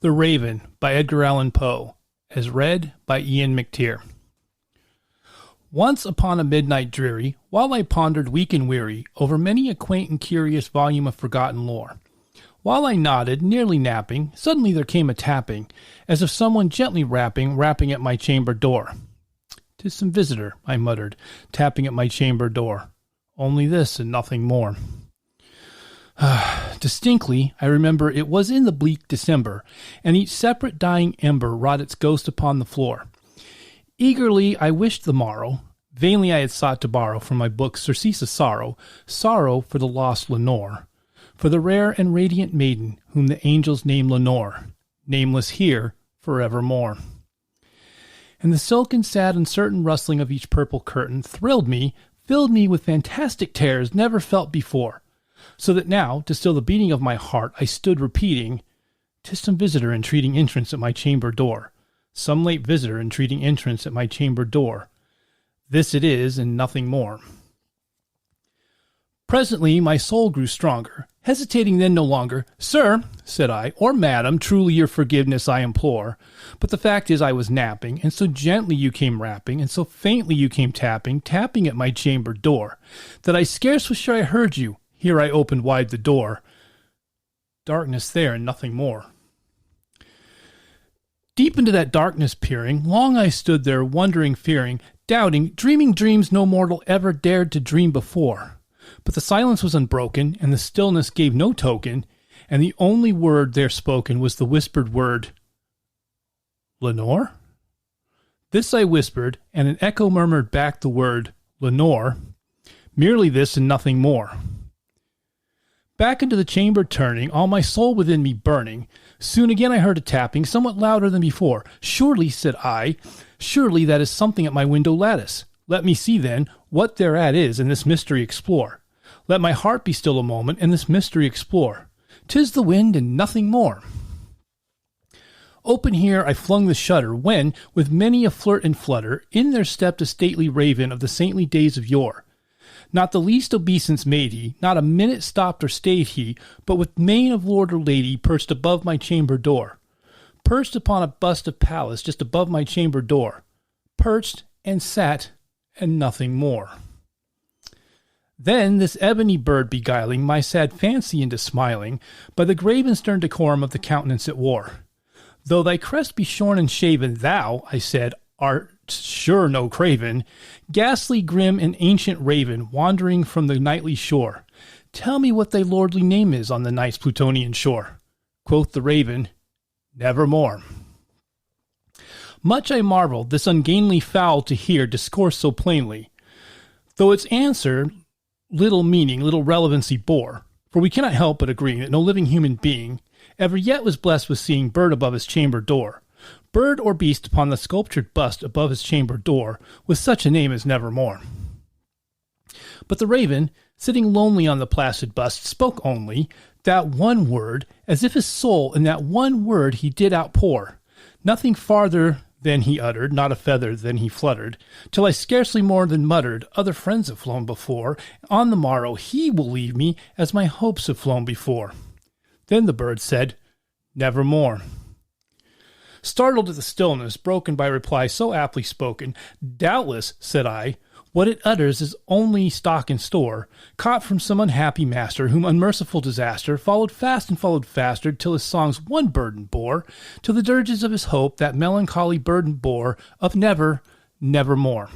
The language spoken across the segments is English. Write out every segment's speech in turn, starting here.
The Raven by Edgar Allan Poe, as read by Ian MacTire. Once upon a midnight dreary, while I pondered weak and weary over many a quaint and curious volume of forgotten lore, while I nodded, nearly napping, suddenly there came a tapping, as of someone gently rapping at my chamber door. "'Tis some visitor," I muttered, tapping at my chamber door. Only this and nothing more. Distinctly, I remember it was in the bleak December, and each separate dying ember wrought its ghost upon the floor. Eagerly I wished the morrow. Vainly I had sought to borrow from my book surcease of sorrow, sorrow for the lost Lenore, for the rare and radiant maiden whom the angels name Lenore, nameless here forevermore. And the silken, sad, uncertain rustling of each purple curtain thrilled me, filled me with fantastic terrors never felt before, so that now, to still the beating of my heart, I stood repeating, "'Tis some visitor entreating entrance at my chamber door, some late visitor entreating entrance at my chamber door. This it is, and nothing more." Presently my soul grew stronger, hesitating then no longer. "Sir," said I, "or madam, truly your forgiveness I implore. But the fact is I was napping, and so gently you came rapping, and so faintly you came tapping at my chamber door, that I scarce was sure I heard you. Here I opened wide the door. Darkness there and nothing more." Deep into that darkness peering, long I stood there, wondering, fearing, doubting, dreaming dreams no mortal ever dared to dream before. But the silence was unbroken, and the stillness gave no token, and the only word there spoken was the whispered word, "Lenore?" This I whispered, and an echo murmured back the word, "Lenore." Merely this and nothing more. Back into the chamber turning, all my soul within me burning, soon again I heard a tapping, somewhat louder than before. "Surely," said I, "surely that is something at my window lattice. Let me see, then, what thereat is, and this mystery explore. Let my heart be still a moment, and this mystery explore. 'Tis the wind, and nothing more." Open here I flung the shutter, when, with many a flirt and flutter, in there stepped a stately raven of the saintly days of yore. Not the least obeisance made he, not a minute stopped or stayed he, but with mane of lord or lady perched above my chamber door. Perched upon a bust of Pallas just above my chamber door. Perched and sat, and nothing more. Then this ebony bird beguiling my sad fancy into smiling, by the grave and stern decorum of the countenance it wore. "Though thy crest be shorn and shaven, thou," I said, "art sure no craven, ghastly, grim, and ancient raven, wandering from the nightly shore. Tell me what thy lordly name is on the night's Plutonian shore." Quoth the raven, "Nevermore." Much I marveled this ungainly fowl to hear discourse so plainly, though its answer little meaning, little relevancy bore, for we cannot help but agreeing that no living human being ever yet was blessed with seeing bird above his chamber door. Bird or beast upon the sculptured bust above his chamber door, with such a name as Nevermore. But the raven, sitting lonely on the placid bust, spoke only that one word, as if his soul in that one word he did outpour. Nothing farther than he uttered, not a feather than he fluttered, till I scarcely more than muttered, "Other friends have flown before, on the morrow he will leave me, as my hopes have flown before." Then the bird said, "Nevermore." Startled at the stillness, broken by reply so aptly spoken, "Doubtless," said I, "what it utters is only stock and store, caught from some unhappy master, whom unmerciful disaster followed fast and followed faster, till his songs one burden bore, till the dirges of his hope that melancholy burden bore, of nevermore."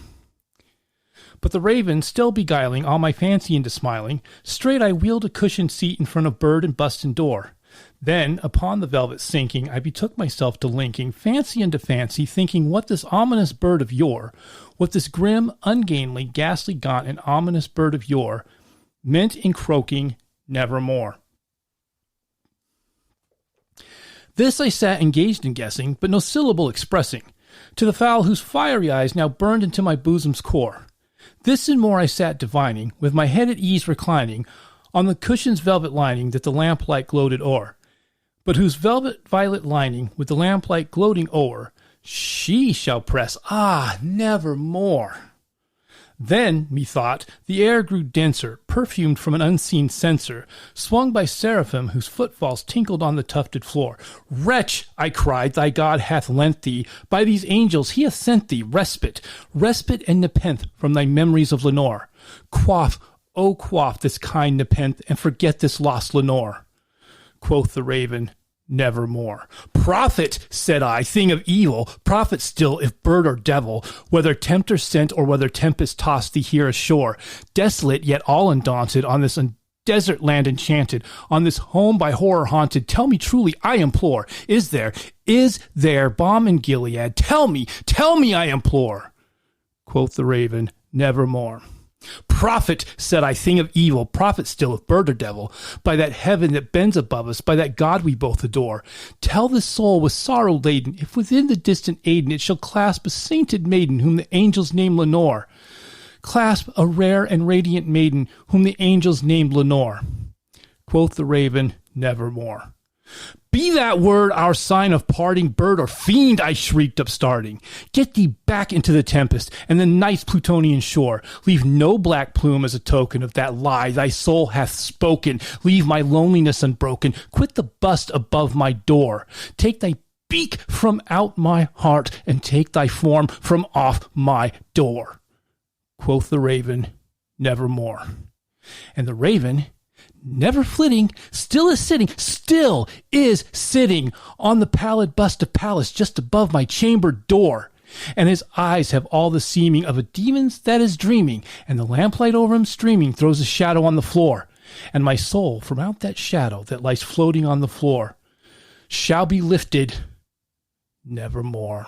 But the raven, still beguiling all my fancy into smiling, straight I wheeled a cushioned seat in front of bird and bust and door. Then, upon the velvet sinking, I betook myself to linking fancy unto fancy, thinking what this ominous bird of yore, what this grim, ungainly, ghastly, gaunt, and ominous bird of yore meant in croaking "Nevermore." This I sat engaged in guessing, but no syllable expressing, to the fowl whose fiery eyes now burned into my bosom's core. This and more I sat divining, with my head at ease reclining, on the cushion's velvet lining that the lamplight gloated o'er, but whose velvet violet lining with the lamplight gloating o'er, she shall press, nevermore. Then, methought, the air grew denser, perfumed from an unseen censer, swung by seraphim whose footfalls tinkled on the tufted floor. Wretch, I cried, thy God hath lent thee, by these angels he hath sent thee, respite and nepenthe from thy memories of Lenore. Quaff, O quaff this kind nepenthe, and forget this lost Lenore. Quoth the Raven, Nevermore. Prophet, said I, thing of evil, prophet still, if bird or devil, whether tempter sent or whether tempest tossed thee here ashore, desolate yet all undaunted, on this desert land enchanted, on this home by horror haunted, tell me truly, I implore, is there balm in Gilead? Tell me, I implore. Quoth the Raven, Nevermore. Prophet, said I, thing of evil, prophet still, if bird or devil, by that heaven that bends above us, by that God we both adore, tell this soul with sorrow laden, if within the distant Aden it shall clasp a sainted maiden whom the angels name Lenore. Clasp a rare and radiant maiden whom the angels named Lenore. Quoth the Raven, Nevermore. Be that word our sign of parting, bird or fiend, I shrieked upstarting. Get thee back into the tempest and the night's Plutonian shore. Leave no black plume as a token of that lie thy soul hath spoken. Leave my loneliness unbroken. Quit the bust above my door. Take thy beak from out my heart and take thy form from off my door. Quoth the Raven, Nevermore. And the Raven, never flitting, still is sitting on the pallid bust of Pallas just above my chamber door. And his eyes have all the seeming of a demon's that is dreaming, and the lamplight over him streaming throws a shadow on the floor. And my soul from out that shadow that lies floating on the floor shall be lifted nevermore.